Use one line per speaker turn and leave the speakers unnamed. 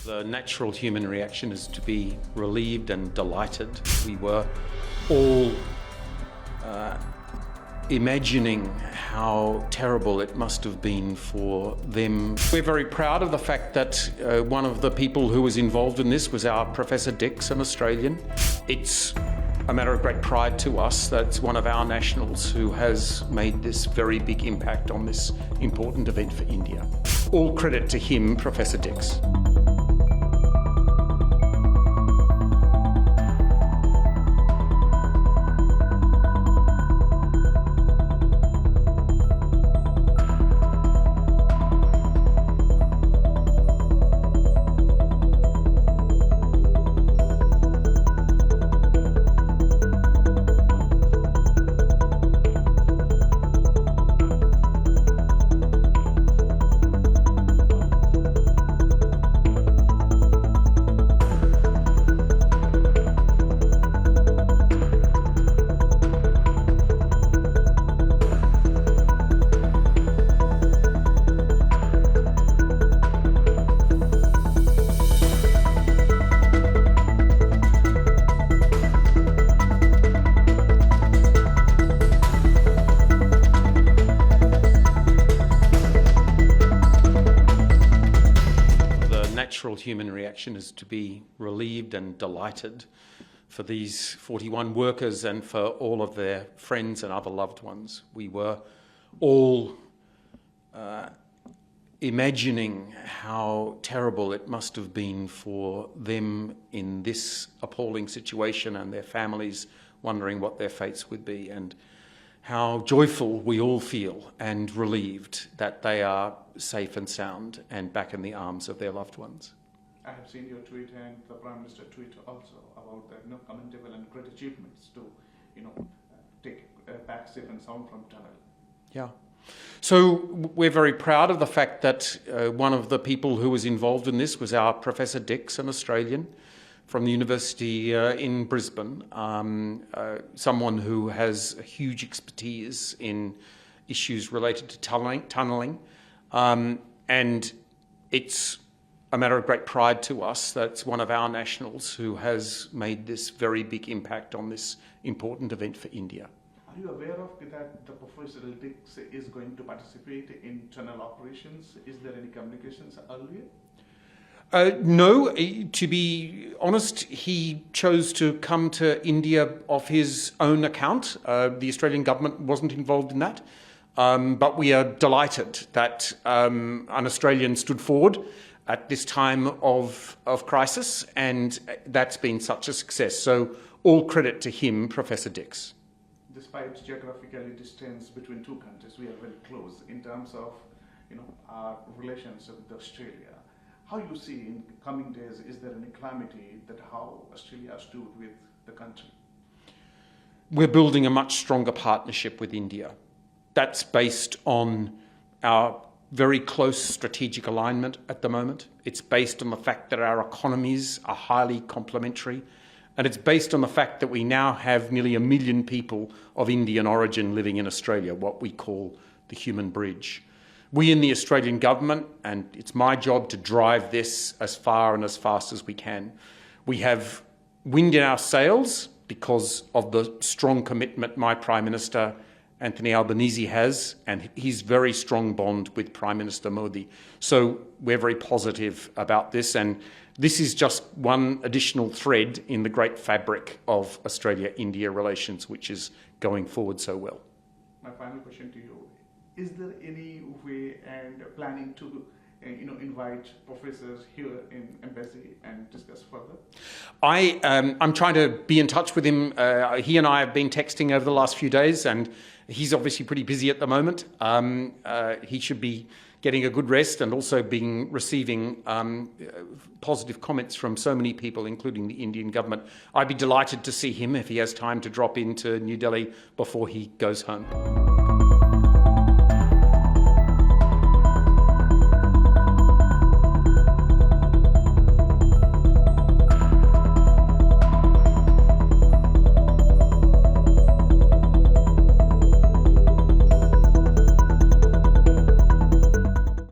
The natural human reaction is to be relieved and delighted. We were all imagining how terrible it must have been for them. We're very proud of the fact that one of the people who was involved in this was our Professor Dix, an Australian. It's a matter of great pride to us that it's one of our nationals who has made this very big impact on this important event for India. All credit to him, Professor Dix. Natural human reaction is to be relieved and delighted for these 41 workers and for all of their friends and other loved ones. We were all imagining how terrible it must have been for them in this appalling situation and their families wondering what their fates would be, and how joyful we all feel and relieved that they are safe and sound and back in the arms of their loved ones.
I have seen your tweet and the Prime Minister tweet also about the commendable and great achievements to take back safe and sound from tunnel.
Yeah. So we're very proud of the fact that one of the people who was involved in this was our Professor Dix, an Australian from the University in Brisbane, someone who has a huge expertise in issues related to tunnelling. And it's a matter of great pride to us that it's one of our nationals who has made this very big impact on this important event for India.
Are you aware of that the Professor Dix is going to participate in tunnel operations? Is there any communications earlier?
No, to be honest, he chose to come to India off his own account. The Australian government wasn't involved in that. But we are delighted that an Australian stood forward at this time of crisis, and that's been such a success. So all credit to him, Professor Dix.
Despite geographically distance between two countries, we are very close in terms of our relations with Australia. How you see in coming days, is there any calamity that how Australia stood with the country?
We're building a much stronger partnership with India. That's based on our very close strategic alignment at the moment. It's based on the fact that our economies are highly complementary. And it's based on the fact that we now have nearly 1 million people of Indian origin living in Australia, what we call the human bridge. We in the Australian government, and it's my job to drive this as far and as fast as we can, we have wind in our sails because of the strong commitment my Prime Minister Anthony Albanese has, and his very strong bond with Prime Minister Modi. So we're very positive about this, and this is just one additional thread in the great fabric of Australia-India relations, which is going forward so well.
My final question to you, is there any way and planning to invite professors here in embassy and discuss further?
I'm trying to be in touch with him. He and I have been texting over the last few days, and he's obviously pretty busy at the moment. He should be getting a good rest and also receiving positive comments from so many people, including the Indian government. I'd be delighted to see him if he has time to drop into New Delhi before he goes home.